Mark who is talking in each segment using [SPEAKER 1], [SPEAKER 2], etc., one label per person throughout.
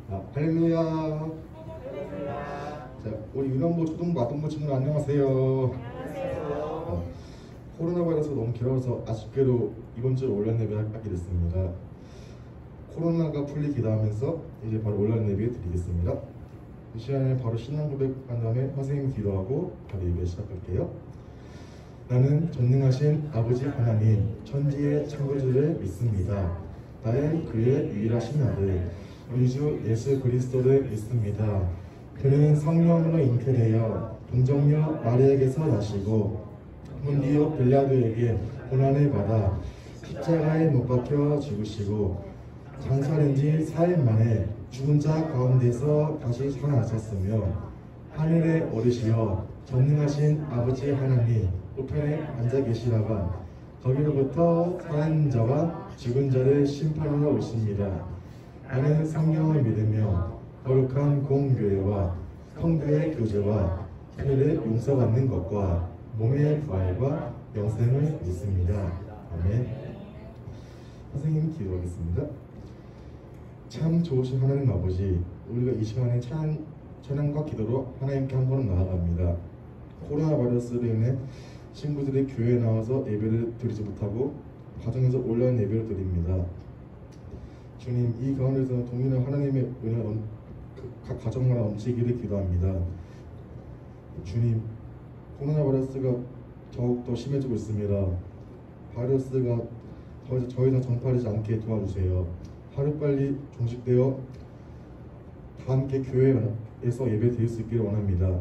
[SPEAKER 1] 할렐루야. 자, 우리 유년부 초등부 아동부 친구들 안녕하세요. 코로나 바이러스가 너무 길어서 아쉽게도 이번 주에 온라인 예배 하게 됐습니다. 코로나가 풀리기 기도하면서 이제 바로 온라인 예배 드리겠습니다. 이 시간에 바로 신앙 고백한 다음에 선생님 기도하고 바로 예배 시작할게요. 나는 전능하신 아버지 하나님 천지의 창조주를 믿습니다. 나의 그의 유일하신 아들 우리 주 예수 그리스도를 믿습니다. 그는 성령으로 잉태되어 동정녀 마리아에게서 나시고 본디오 빌라도에게 고난을 받아 십자가에 못 박혀 죽으시고 장사된 지 4일 만에 죽은 자 가운데서 다시 살아나셨으며 하늘에 오르시어 전능하신 아버지 하나님 우편에 앉아 계시다가 거기로부터 살아있는 자와 죽은 자를 심판하러 오십니다. 나는 성령을 믿으며 거룩한 공교회와 성도의 교제와 죄를 용서받는 것과 몸의 부활과 영생을 믿습니다. 아멘. 선생님 기도하겠습니다. 참 좋으신 하나님 아버지, 우리가 이 시간에 찬양과 기도로 하나님께 한 번 나아갑니다. 코로나 바이러스로 인해 친구들이 교회에 나와서 예배를 드리지 못하고 가정에서 온라인 예배를 드립니다. 주님, 이 가운데서 동일한 하나님의 은혜가 각 가정마다 넘치기를 기도합니다. 주님, 코로나 바이러스가 더욱더 심해지고 있습니다. 바이러스가 더 이상 전파되지 않게 도와주세요. 하루빨리 종식되어 다 함께 교회에서 예배 드릴 수 있기를 원합니다.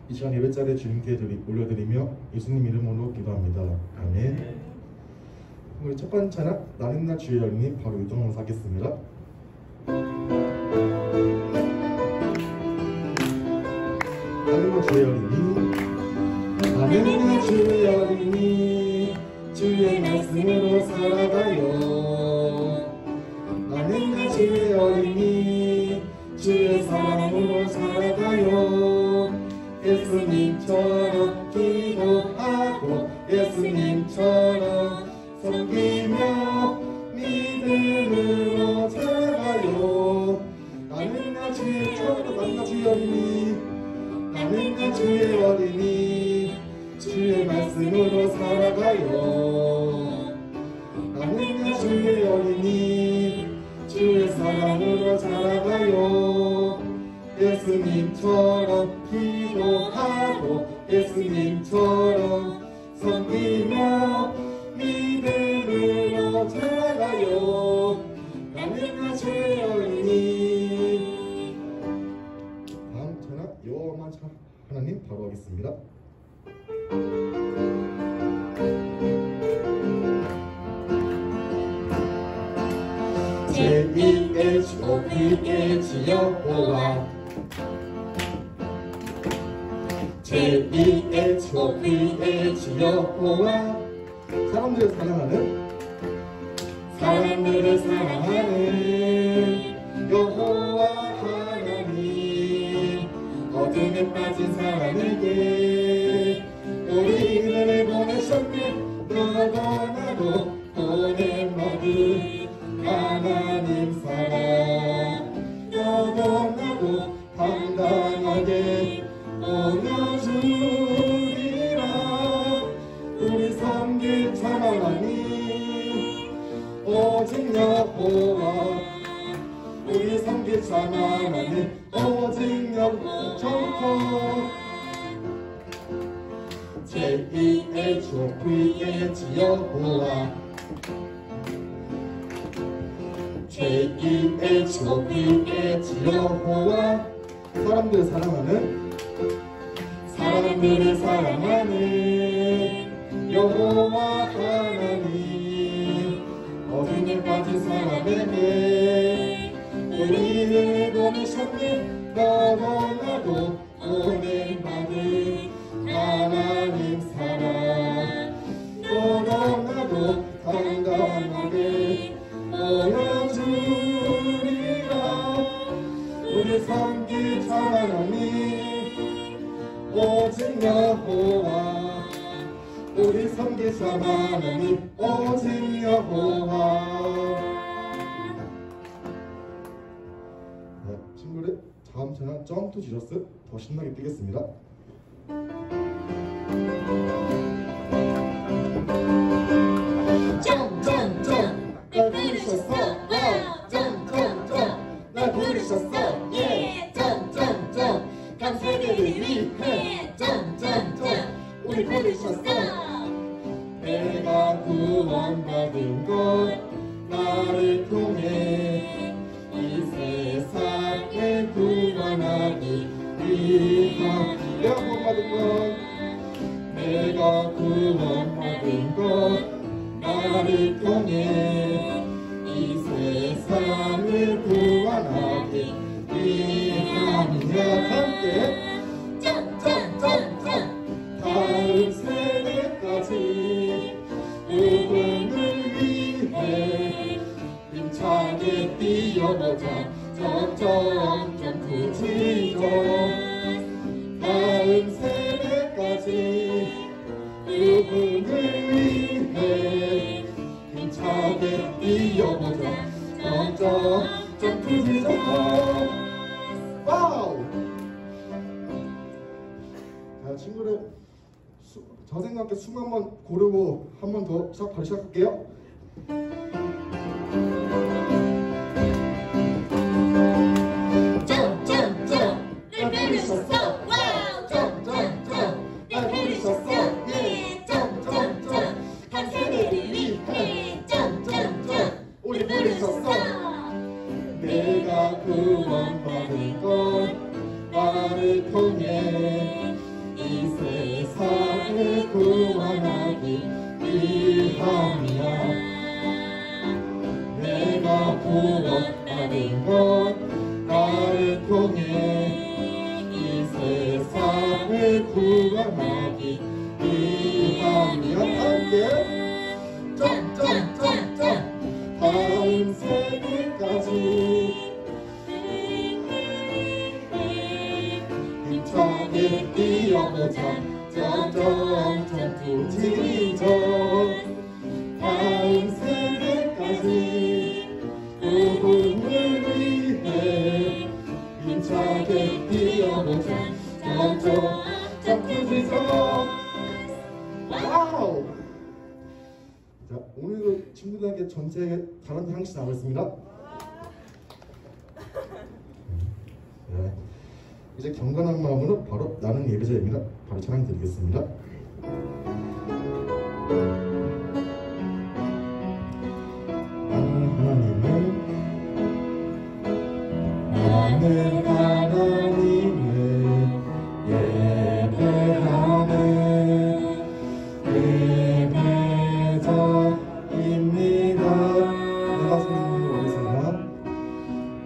[SPEAKER 1] 이 시간 예배자리에 주님께 올려드리며 예수님 이름으로 기도합니다. 아멘. 우리 첫 번째 찬양 나는 나 주의 어린이 바로 유동하면서 하겠습니다. 나는 나 주의 어린이 나는 나 주의 어린이 주의 말씀으로 살아가요. 나는 나 주의 어린이 주의 사랑으로 살아가요. 예수님처럼 기도하고 예수님처럼 섬기며 믿음으로 살아가요. 나는 나 주의 어린이 나는 나 주의 어린이 주의 말씀으로 살아가요. 나는 나 주의 어린이 주의 사랑으로 자라가요. 예수님처럼 기도하고 예수님처럼 섬기며 믿음으로 자라가요. 나는 나 주의 어린이. 다음 찬양 여호와만 하나님 바로 하겠습니다. 제2의 주의 주 여호와 제2의 주 여호와 사람들을 사랑하는 여호와 하나님 어둠에 빠진 사람에게 우리를 보내셨네. 너도 나도 보냄받은 하나님 사랑 너도 나도 당당하게 보여주리라. 우리 섬길 참 하나님 오직 여호와 우리 섬길 참 하나님 오직 여호와 제2의 주 여호와 제2의 주 여호와 사람들을 사랑하는 여호와 하나님 어둠에 빠진 사람에게 우리를 보내셨네. 너도 나도 보냄받은 하나님 사랑 너도 나도 당당하게 보여주리라. 우리 섬길 참 하나님 오직 여호와 우리 섬길 참 하나님 오직 여호와 친구들의 다음 찬양 점프 지저스 더 신나게 뛰겠습니다.
[SPEAKER 2] 점점점 날 부르셨어 와우 점점점 날 부르셨어 예 점점점 감사드리기 위해 점점점 우리 부르셨어
[SPEAKER 1] 내가 구원받은 것 나를 통해 이 세상을 구원하기 위하여 내가 구원받은 것 내가 구원받은 것 나를 통해 이 세상을 구원하기 위함이야. 함께
[SPEAKER 2] 점점점점
[SPEAKER 1] 다음 세대까지 복음을 위해 힘차게 뛰어보자. 점점 점프지죠. 다음 세대까지 복음을 위해 힘차게 뛰어보자. 점점 점프지죠. 와우! 자, 친구들 저 생각에 숨 한번 고르고 한 번 더 바로 시작할게요.
[SPEAKER 2] 점점점 날 부르셨어 와우 점점점 날 부르셨어 예 점점점 감사드리기 위해 점점점 우리 부르셨어
[SPEAKER 1] 내가 구원받은 것 나를 통해 이 세상을 구원하기 위함이야. 내가 구원받은 것 나를 통해 이 세상을 구원하기 위함이야. 함께 점점점점 다음 세대까지 힘차게 뛰어보자. 점점 점프지죠. 다음 세대까지 복음을 위해 힘차게 뛰어보자. 점점 점프지죠. 와우! 자, 오늘도 친구들에게 전체에 다른 향씩 나가겠습니다. 네. 이제 경건한 마음으로 바로 나는 예배자입니다. 바로 찬양 드리겠습니다. 나는 하나님을 예배하는 예배자입니다.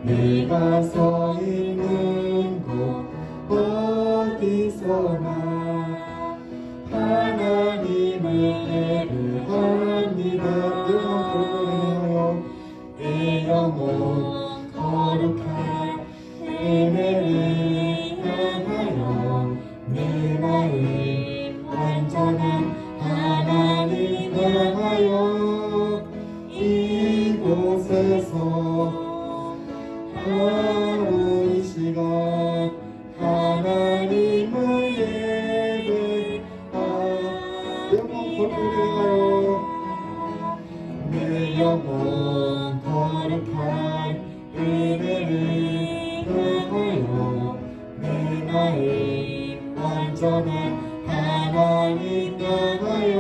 [SPEAKER 1] 내가 서 있는 곳 어디서나 하나님을 예배합니다. 내 영혼 거룩한 은혜를 향하여 내 마음 완전한 하나님 향하여 이곳에서 바로 이 시간 하나님을 내 영혼 거룩한 은혜를 향하여 내 마음 완전한 하나님 향하여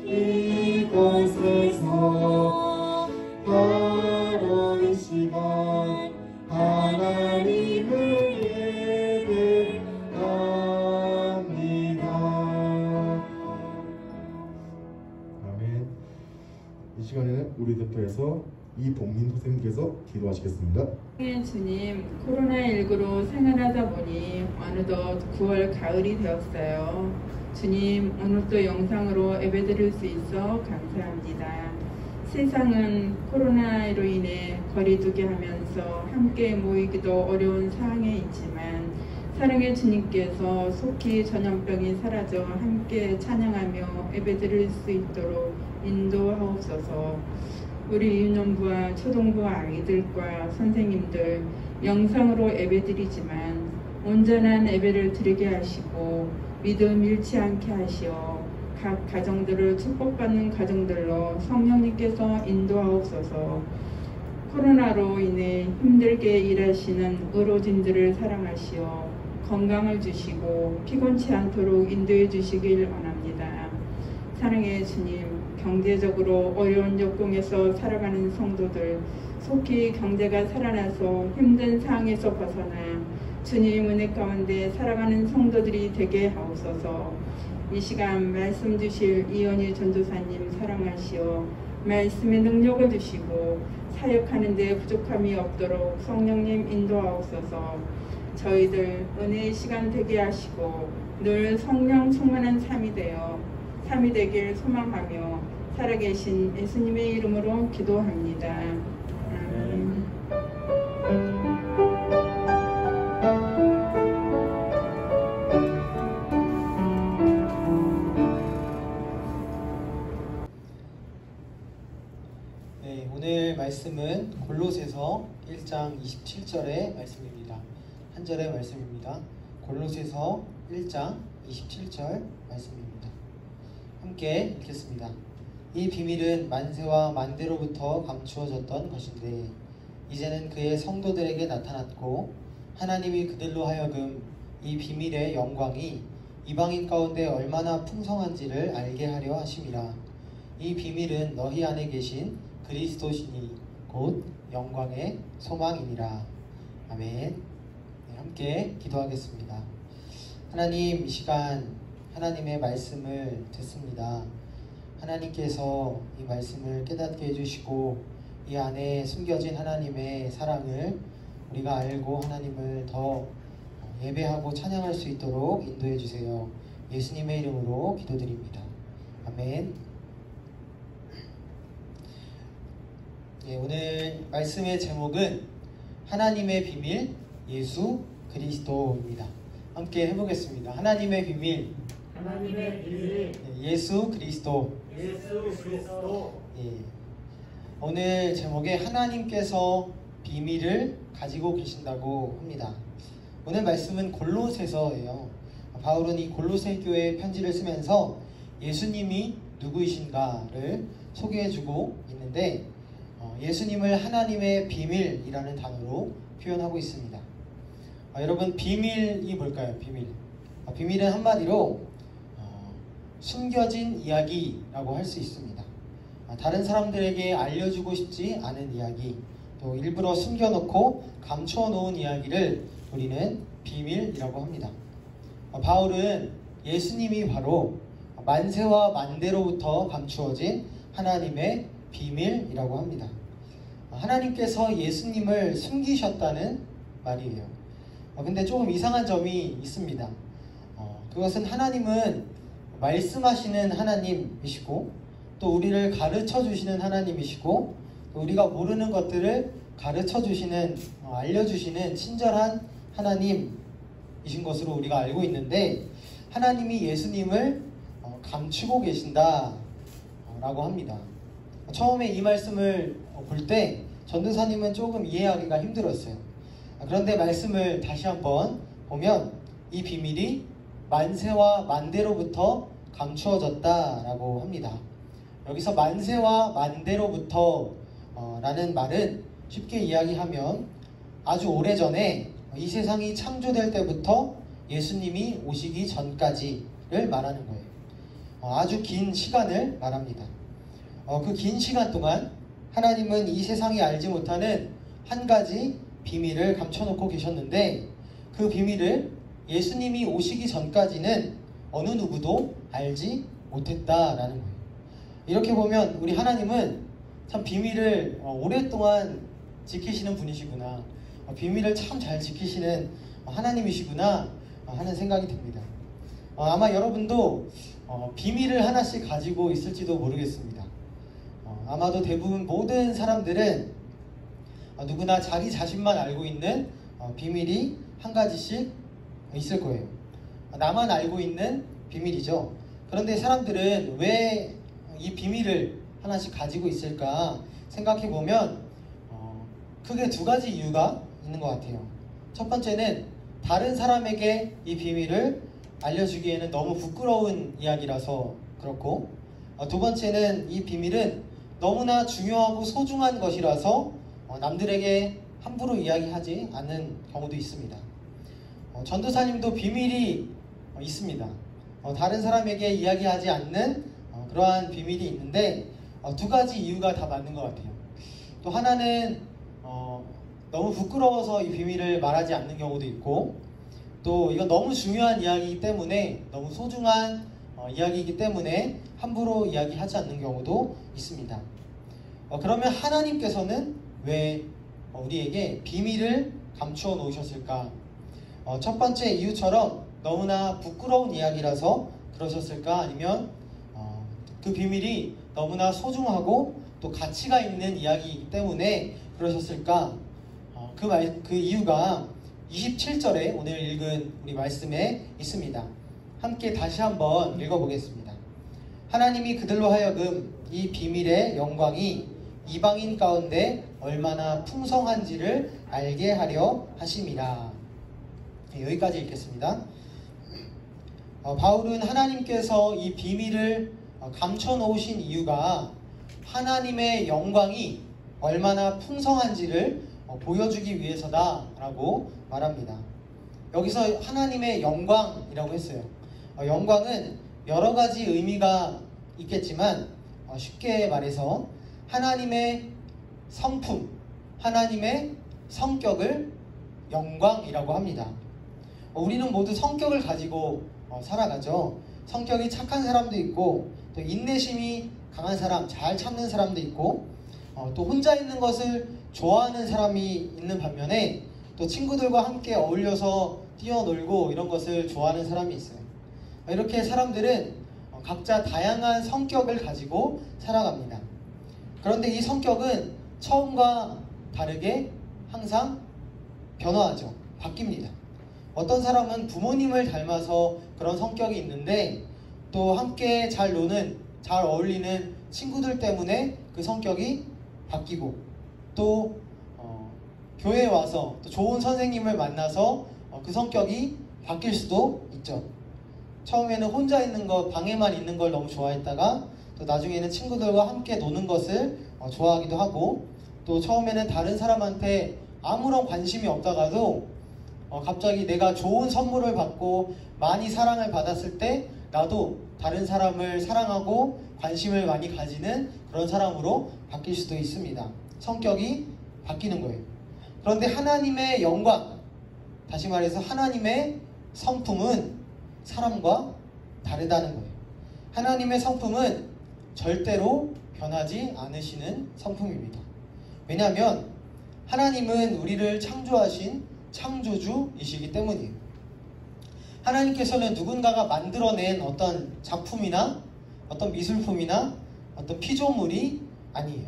[SPEAKER 1] 이곳에서 바로 이 시간 하나님을 이 시간에는 우리 대표에서 이봉민 선생님께서 기도하시겠습니다.
[SPEAKER 3] 주님, 코로나19로 생활하다 보니 어느덧 9월 가을이 되었어요. 주님, 오늘 또 영상으로 예배드릴 수 있어 감사합니다. 세상은 코로나로 인해 거리두기 하면서 함께 모이기도 어려운 상황에 있지만 사랑의 주님께서 속히 전염병이 사라져 함께 찬양하며 예배드릴 수 있도록 인도하옵소서. 우리 유년부와 초등부 아이들과 선생님들 영상으로 예배드리지만 온전한 예배를 드리게 하시고 믿음 잃지 않게 하시어 각 가정들을 축복받는 가정들로 성령님께서 인도하옵소서. 코로나로 인해 힘들게 일하시는 의료진들을 사랑하시어 건강을 주시고 피곤치 않도록 인도해 주시길 원합니다. 사랑의 주님, 경제적으로 어려운 역경에서 살아가는 성도들, 속히 경제가 살아나서 힘든 상황에서 벗어나 주님 은혜 가운데 살아가는 성도들이 되게 하옵소서. 이 시간 말씀 주실 이현희 전도사님 사랑하시어 말씀의 능력을 주시고 사역하는 데 부족함이 없도록 성령님 인도하옵소서. 저희들 은혜의 시간 되게 하시고 늘 성령 충만한 삶이 되길 소망하며 살아계신 예수님의 이름으로 기도합니다. 아멘.
[SPEAKER 4] 네, 오늘 말씀은 골로새서 1장 27절의 말씀입니다. 한 절의 말씀입니다. 골로새서 1장 27절 말씀입니다. 함께 읽겠습니다. 이 비밀은 만세와 만대로부터 감추어졌던 것인데 이제는 그의 성도들에게 나타났고 하나님이 그들로 하여금 이 비밀의 영광이 이방인 가운데 얼마나 풍성한지를 알게 하려 하심이라. 이 비밀은 너희 안에 계신 그리스도시니 곧 영광의 소망이니라. 아멘. 네, 함께 기도하겠습니다. 하나님, 이 시간 하나님의 말씀을 듣습니다. 하나님께서 이 말씀을 깨닫게 해주시고 이 안에 숨겨진 하나님의 사랑을 우리가 알고 하나님을 더 예배하고 찬양할 수 있도록 인도해 주세요. 예수님의 이름으로 기도드립니다. 아멘. 예, 오늘 말씀의 제목은 하나님의 비밀 예수 그리스도입니다. 함께 해보겠습니다. 하나님의 비밀 예수 그리스도. 예. 오늘 제목에 하나님께서 비밀을 가지고 계신다고 합니다. 오늘 말씀은 골로새서예요. 바울은 이 골로새 교회에 편지를 쓰면서 예수님이 누구이신가를 소개해주고 있는데 예수님을 하나님의 비밀이라는 단어로 표현하고 있습니다. 여러분, 비밀이 뭘까요? 비밀은 한마디로 숨겨진 이야기라고 할 수 있습니다. 다른 사람들에게 알려주고 싶지 않은 이야기, 또 일부러 숨겨놓고 감추어 놓은 이야기를 우리는 비밀이라고 합니다. 바울은 예수님이 바로 만세와 만대로부터 감추어진 하나님의 비밀이라고 합니다. 하나님께서 예수님을 숨기셨다는 말이에요. 근데 조금 이상한 점이 있습니다. 그것은 하나님은 말씀하시는 하나님이시고 또 우리를 가르쳐 주시는 하나님이시고 또 우리가 모르는 것들을 가르쳐 주시는, 알려주시는 친절한 하나님이신 것으로 우리가 알고 있는데 하나님이 예수님을 감추고 계신다 라고 합니다. 처음에 이 말씀을 볼 때 전도사님은 조금 이해하기가 힘들었어요. 그런데 말씀을 다시 한번 보면 이 비밀이 만세와 만대로부터 감추어졌다 라고 합니다. 여기서 만세와 만대로부터 라는 말은 쉽게 이야기하면 아주 오래전에 이 세상이 창조될 때부터 예수님이 오시기 전까지를 말하는 거예요. 아주 긴 시간을 말합니다. 그 긴 시간 동안 하나님은 이 세상이 알지 못하는 한 가지 비밀을 감춰놓고 계셨는데 그 비밀을 예수님이 오시기 전까지는 어느 누구도 알지 못했다라는 거예요. 이렇게 보면 우리 하나님은 참 비밀을 오랫동안 지키시는 분이시구나, 비밀을 참 잘 지키시는 하나님이시구나 하는 생각이 듭니다. 아마 여러분도 비밀을 하나씩 가지고 있을지도 모르겠습니다. 아마도 대부분 모든 사람들은 누구나 자기 자신만 알고 있는 비밀이 한 가지씩 있을 거예요. 나만 알고 있는 비밀이죠. 그런데 사람들은 왜 이 비밀을 하나씩 가지고 있을까 생각해 보면 크게 두 가지 이유가 있는 것 같아요. 첫 번째는 다른 사람에게 이 비밀을 알려주기에는 너무 부끄러운 이야기라서 그렇고, 두 번째는 이 비밀은 너무나 중요하고 소중한 것이라서 남들에게 함부로 이야기하지 않는 경우도 있습니다. 전도사님도 비밀이 있습니다. 다른 사람에게 이야기하지 않는 그러한 비밀이 있는데, 두 가지 이유가 다 맞는 것 같아요. 또 하나는 너무 부끄러워서 이 비밀을 말하지 않는 경우도 있고, 또 이건 너무 중요한 이야기이기 때문에, 너무 소중한 이야기이기 때문에 함부로 이야기하지 않는 경우도 있습니다. 그러면 하나님께서는 왜 우리에게 비밀을 감추어 놓으셨을까? 첫 번째 이유처럼 너무나 부끄러운 이야기라서 그러셨을까? 아니면 그 비밀이 너무나 소중하고 또 가치가 있는 이야기이기 때문에 그러셨을까? 그 이유가 27절에 오늘 읽은 우리 말씀에 있습니다. 함께 다시 한번 읽어보겠습니다. 하나님이 그들로 하여금 이 비밀의 영광이 이방인 가운데 얼마나 풍성한지를 알게 하려 하심이라. 여기까지 읽겠습니다. 바울은 하나님께서 이 비밀을 감춰 놓으신 이유가 하나님의 영광이 얼마나 풍성한지를 보여주기 위해서다라고 말합니다. 여기서 하나님의 영광이라고 했어요. 영광은 여러 가지 의미가 있겠지만 쉽게 말해서 하나님의 성품, 하나님의 성격을 영광이라고 합니다. 우리는 모두 성격을 가지고 살아가죠. 성격이 착한 사람도 있고, 또 인내심이 강한 사람, 잘 참는 사람도 있고, 또 혼자 있는 것을 좋아하는 사람이 있는 반면에 또 친구들과 함께 어울려서 뛰어놀고 이런 것을 좋아하는 사람이 있어요. 이렇게 사람들은 각자 다양한 성격을 가지고 살아갑니다. 그런데 이 성격은 처음과 다르게 항상 변화하죠. 바뀝니다. 어떤 사람은 부모님을 닮아서 그런 성격이 있는데, 또 함께 잘 노는, 잘 어울리는 친구들 때문에 그 성격이 바뀌고, 또 교회에 와서 또 좋은 선생님을 만나서 그 성격이 바뀔 수도 있죠. 처음에는 혼자 있는 것, 방에만 있는 걸 너무 좋아했다가 또 나중에는 친구들과 함께 노는 것을 좋아하기도 하고, 또 처음에는 다른 사람한테 아무런 관심이 없다가도 갑자기 내가 좋은 선물을 받고 많이 사랑을 받았을 때 나도 다른 사람을 사랑하고 관심을 많이 가지는 그런 사람으로 바뀔 수도 있습니다. 성격이 바뀌는 거예요. 그런데 하나님의 영광, 다시 말해서 하나님의 성품은 사람과 다르다는 거예요. 하나님의 성품은 절대로 변하지 않으시는 성품입니다. 왜냐하면 하나님은 우리를 창조하신 창조주이시기 때문이에요. 하나님께서는 누군가가 만들어낸 어떤 작품이나 어떤 미술품이나 어떤 피조물이 아니에요.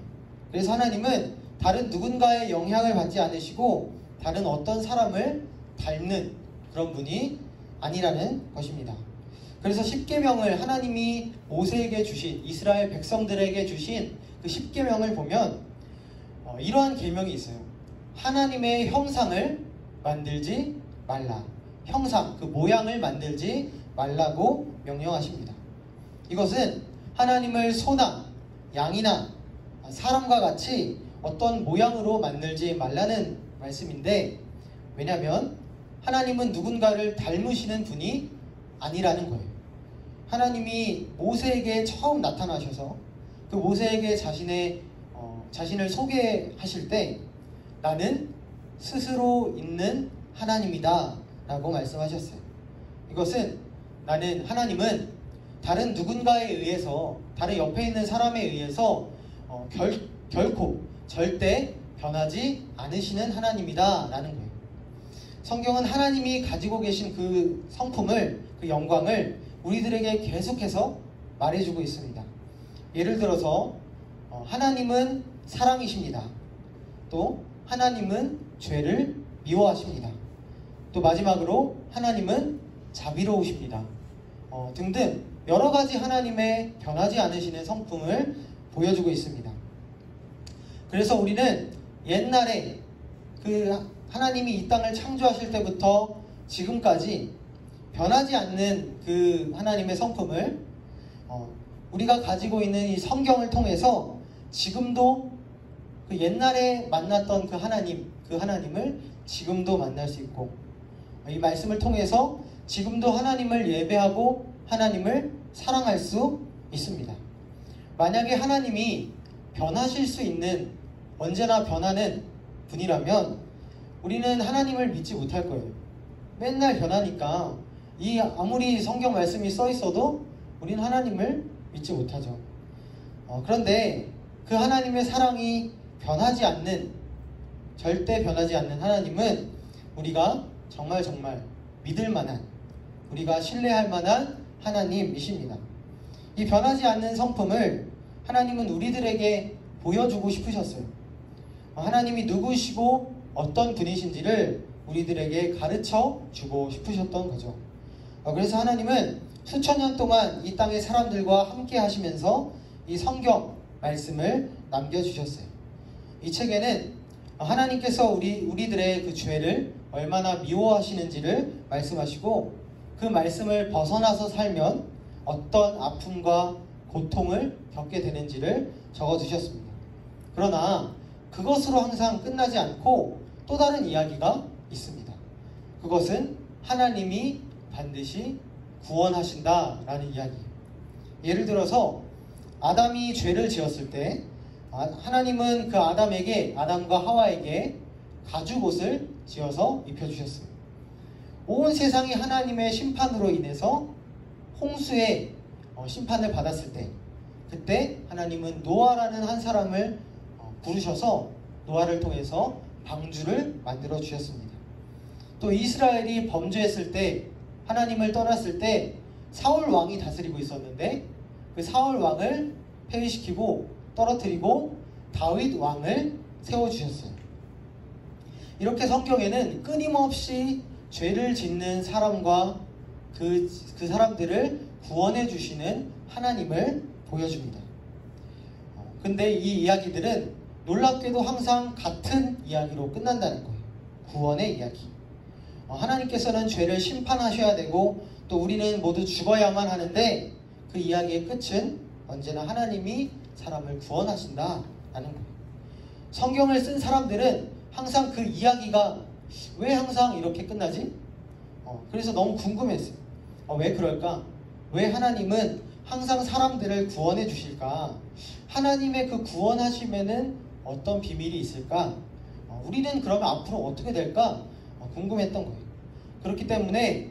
[SPEAKER 4] 그래서 하나님은 다른 누군가의 영향을 받지 않으시고 다른 어떤 사람을 닮는 그런 분이 아니라는 것입니다. 그래서 십계명을 하나님이 모세에게 주신, 이스라엘 백성들에게 주신 그 십계명을 보면 이러한 계명이 있어요. 하나님의 형상을 만들지 말라. 형상, 그 모양을 만들지 말라고 명령하십니다. 이것은 하나님을 소나 양이나 사람과 같이 어떤 모양으로 만들지 말라는 말씀인데, 왜냐하면 하나님은 누군가를 닮으시는 분이 아니라는 거예요. 하나님이 모세에게 처음 나타나셔서 그 모세에게 자신을 소개하실 때 나는 스스로 있는 하나님이다 라고 말씀하셨어요. 이것은 하나님은 다른 누군가에 의해서, 다른 옆에 있는 사람에 의해서 결코 절대 변하지 않으시는 하나님이다 라는 거예요. 성경은 하나님이 가지고 계신 그 성품을, 그 영광을 우리들에게 계속해서 말해주고 있습니다. 예를 들어서 하나님은 사랑이십니다. 또 하나님은 죄를 미워하십니다. 또 마지막으로 하나님은 자비로우십니다. 등등 여러 가지 하나님의 변하지 않으시는 성품을 보여주고 있습니다. 그래서 우리는 옛날에 그 하나님이 이 땅을 창조하실 때부터 지금까지 변하지 않는 그 하나님의 성품을 우리가 가지고 있는 이 성경을 통해서 지금도 그 옛날에 만났던 그 하나님을 지금도 만날 수 있고, 이 말씀을 통해서 지금도 하나님을 예배하고 하나님을 사랑할 수 있습니다. 만약에 하나님이 변하실 수 있는, 언제나 변하는 분이라면 우리는 하나님을 믿지 못할 거예요. 맨날 변하니까 아무리 성경 말씀이 써 있어도 우리는 하나님을 믿지 못하죠. 그런데 그 하나님의 사랑이 변하지 않는, 절대 변하지 않는 하나님은 우리가 정말 믿을 만한, 우리가 신뢰할 만한 하나님이십니다. 이 변하지 않는 성품을 하나님은 우리들에게 보여주고 싶으셨어요. 하나님이 누구시고 어떤 분이신지를 우리들에게 가르쳐 주고 싶으셨던 거죠. 그래서 하나님은 수천 년 동안 이 땅의 사람들과 함께 하시면서 이 성경 말씀을 남겨주셨어요. 이 책에는 하나님께서 우리들의 그 죄를 얼마나 미워하시는지를 말씀하시고, 그 말씀을 벗어나서 살면 어떤 아픔과 고통을 겪게 되는지를 적어주셨습니다. 그러나 그것으로 항상 끝나지 않고 또 다른 이야기가 있습니다. 그것은 하나님이 반드시 구원하신다라는 이야기예요. 예를 들어서 아담이 죄를 지었을 때 하나님은 그 아담과 하와에게 가죽옷을 지어서 입혀주셨어요. 온 세상이 하나님의 심판으로 인해서 홍수의 심판을 받았을 때, 그때 하나님은 노아라는 한 사람을 부르셔서 노아를 통해서 방주를 만들어 주셨습니다. 또 이스라엘이 범죄했을 때, 하나님을 떠났을 때 사울 왕이 다스리고 있었는데 그 사울 왕을 폐위시키고 떨어뜨리고 다윗 왕을 세워주셨어요. 이렇게 성경에는 끊임없이 죄를 짓는 사람과 그 사람들을 구원해 주시는 하나님을 보여줍니다. 근데 이 이야기들은 놀랍게도 항상 같은 이야기로 끝난다는 거예요. 구원의 이야기. 하나님께서는 죄를 심판하셔야 되고 또 우리는 모두 죽어야만 하는데, 그 이야기의 끝은 언제나 하나님이 사람을 구원하신다라는 거예요. 성경을 쓴 사람들은 항상 그 이야기가 왜 항상 이렇게 끝나지? 그래서 너무 궁금했어요. 왜 그럴까? 왜 하나님은 항상 사람들을 구원해 주실까? 하나님의 그 구원하심에는 어떤 비밀이 있을까? 우리는 그러면 앞으로 어떻게 될까? 궁금했던 거예요. 그렇기 때문에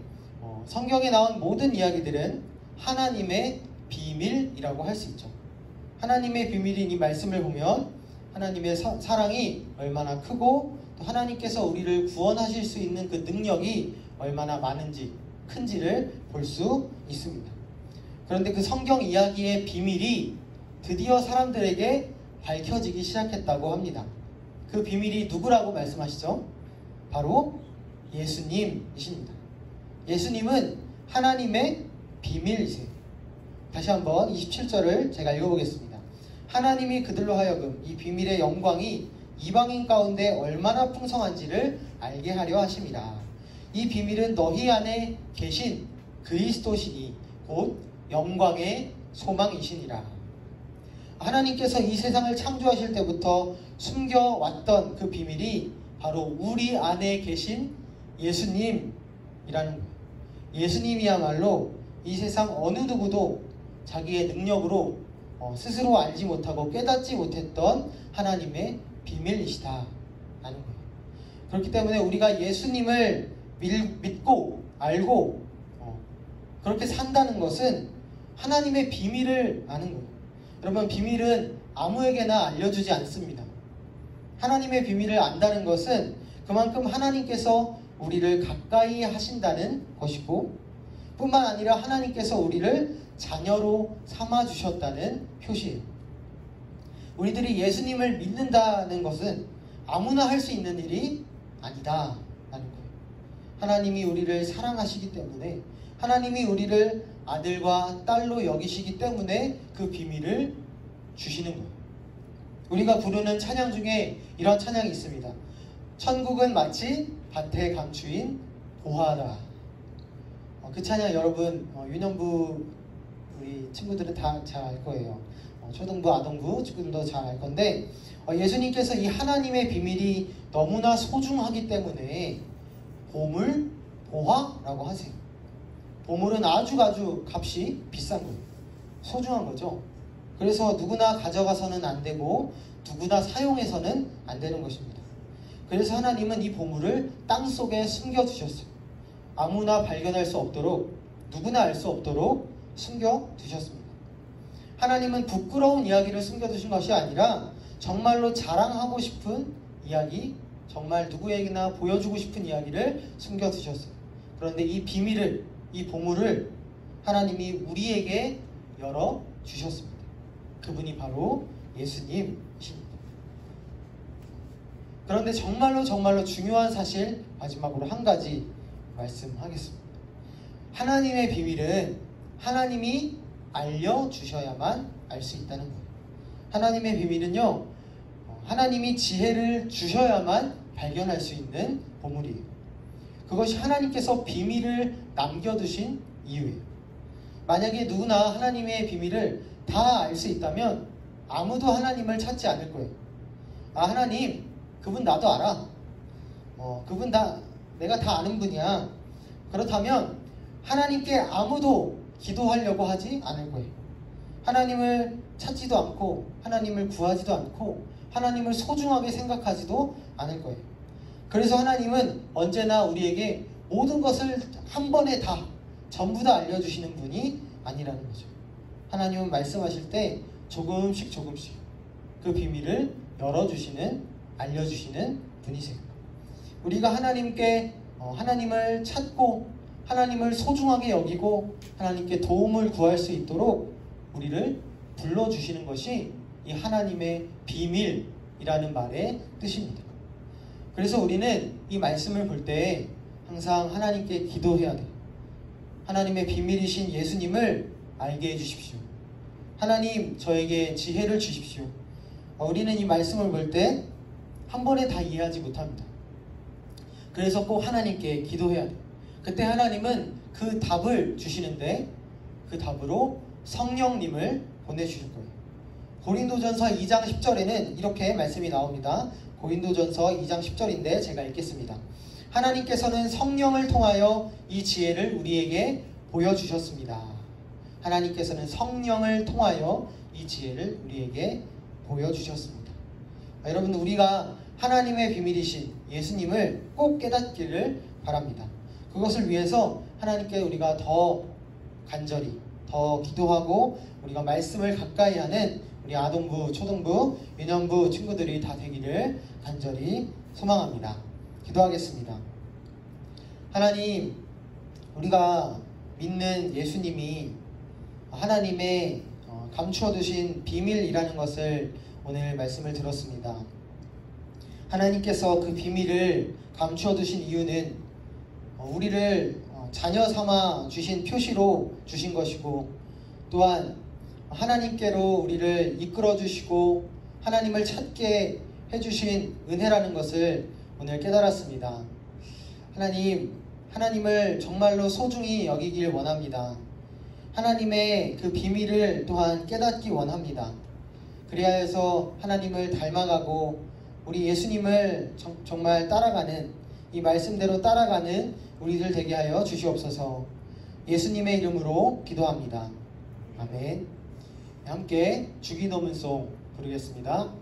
[SPEAKER 4] 성경에 나온 모든 이야기들은 하나님의 비밀이라고 할 수 있죠. 하나님의 비밀인 이 말씀을 보면 하나님의 사랑이 얼마나 크고 또 하나님께서 우리를 구원하실 수 있는 그 능력이 얼마나 많은지, 큰지를 볼 수 있습니다. 그런데 그 성경 이야기의 비밀이 드디어 사람들에게 밝혀지기 시작했다고 합니다. 그 비밀이 누구라고 말씀하시죠? 바로 예수님이십니다. 예수님은 하나님의 비밀이세요. 다시 한번 27절을 제가 읽어보겠습니다. 하나님이 그들로 하여금 이 비밀의 영광이 이방인 가운데 얼마나 풍성한지를 알게 하려 하심이라. 이 비밀은 너희 안에 계신 그리스도시니 곧 영광의 소망이시니라. 하나님께서 이 세상을 창조하실 때부터 숨겨왔던 그 비밀이 바로 우리 안에 계신 예수님이라는 거예요. 예수님이야말로 이 세상 어느 누구도 자기의 능력으로 스스로 알지 못하고 깨닫지 못했던 하나님의 비밀이시다라는 거예요. 그렇기 때문에 우리가 예수님을 믿고 알고 그렇게 산다는 것은 하나님의 비밀을 아는 거예요. 여러분, 비밀은 아무에게나 알려주지 않습니다. 하나님의 비밀을 안다는 것은 그만큼 하나님께서 우리를 가까이 하신다는 것이고, 뿐만 아니라 하나님께서 우리를 자녀로 삼아주셨다는 표시예요. 우리들이 예수님을 믿는다는 것은 아무나 할 수 있는 일이 아니다라는 거예요. 하나님이 우리를 사랑하시기 때문에, 하나님이 우리를 아들과 딸로 여기시기 때문에 그 비밀을 주시는 거예요. 우리가 부르는 찬양 중에 이런 찬양이 있습니다. 천국은 마치 밭에 감추인 보화다. 그 찬양 여러분 유년부 우리 친구들은 다 잘 알 거예요. 초등부, 아동부 친구들도 잘 알 건데 예수님께서 이 하나님의 비밀이 너무나 소중하기 때문에 보물, 보화라고 하세요. 보물은 아주 값이 비싼 거예요. 소중한 거죠. 그래서 누구나 가져가서는 안 되고 누구나 사용해서는 안 되는 것입니다. 그래서 하나님은 이 보물을 땅 속에 숨겨두셨어요. 아무나 발견할 수 없도록, 누구나 알 수 없도록 숨겨두셨습니다. 하나님은 부끄러운 이야기를 숨겨두신 것이 아니라 정말로 자랑하고 싶은 이야기, 정말 누구에게나 보여주고 싶은 이야기를 숨겨두셨어요. 그런데 이 비밀을, 이 보물을 하나님이 우리에게 열어주셨습니다. 그분이 바로 예수님이십니다. 그런데 정말로 중요한 사실 마지막으로 한 가지 말씀하겠습니다. 하나님의 비밀은 하나님이 알려주셔야만 알 수 있다는 거예요. 하나님의 비밀은요, 하나님이 지혜를 주셔야만 발견할 수 있는 보물이에요. 그것이 하나님께서 비밀을 남겨두신 이유예요. 만약에 누구나 하나님의 비밀을 다 알 수 있다면 아무도 하나님을 찾지 않을 거예요. 아, 하나님, 그분 나도 알아. 그분 내가 다 아는 분이야. 그렇다면 하나님께 아무도 기도하려고 하지 않을 거예요. 하나님을 찾지도 않고 하나님을 구하지도 않고 하나님을 소중하게 생각하지도 않을 거예요. 그래서 하나님은 언제나 우리에게 모든 것을 한 번에 다 전부 다 알려주시는 분이 아니라는 거죠. 하나님은 말씀하실 때 조금씩 그 비밀을 열어주시는, 알려주시는 분이세요. 우리가 하나님을 찾고 하나님을 소중하게 여기고 하나님께 도움을 구할 수 있도록 우리를 불러주시는 것이 이 하나님의 비밀이라는 말의 뜻입니다. 그래서 우리는 이 말씀을 볼 때 항상 하나님께 기도해야 돼요. 하나님의 비밀이신 예수님을 알게 해주십시오. 하나님, 저에게 지혜를 주십시오. 우리는 이 말씀을 볼 때 한 번에 다 이해하지 못합니다. 그래서 꼭 하나님께 기도해야 돼요. 그때 하나님은 그 답을 주시는데 그 답으로 성령님을 보내주실 거예요. 고린도전서 2장 10절에는 이렇게 말씀이 나옵니다. 고린도전서 2장 10절인데 제가 읽겠습니다. 하나님께서는 성령을 통하여 이 지혜를 우리에게 보여주셨습니다. 하나님께서는 성령을 통하여 이 지혜를 우리에게 보여주셨습니다. 여러분, 우리가 하나님의 비밀이신 예수님을 꼭 깨닫기를 바랍니다. 그것을 위해서 하나님께 우리가 더 간절히, 더 기도하고 우리가 말씀을 가까이 하는 우리 아동부, 초등부, 유년부 친구들이 다 되기를 간절히 소망합니다. 기도하겠습니다. 하나님, 우리가 믿는 예수님이 하나님의 감추어 두신 비밀이라는 것을 오늘 말씀을 들었습니다. 하나님께서 그 비밀을 감추어 두신 이유는 우리를 자녀 삼아 주신 표시로 주신 것이고, 또한 하나님께로 우리를 이끌어 주시고 하나님을 찾게 해주신 은혜라는 것을 오늘 깨달았습니다. 하나님을 정말로 소중히 여기길 원합니다. 하나님의 그 비밀을 또한 깨닫기 원합니다. 그래야 해서 하나님을 닮아가고 우리 예수님을 정말 따라가는, 이 말씀대로 따라가는 우리들 되게 하여 주시옵소서. 예수님의 이름으로 기도합니다. 아멘. 함께 주기도문송 부르겠습니다.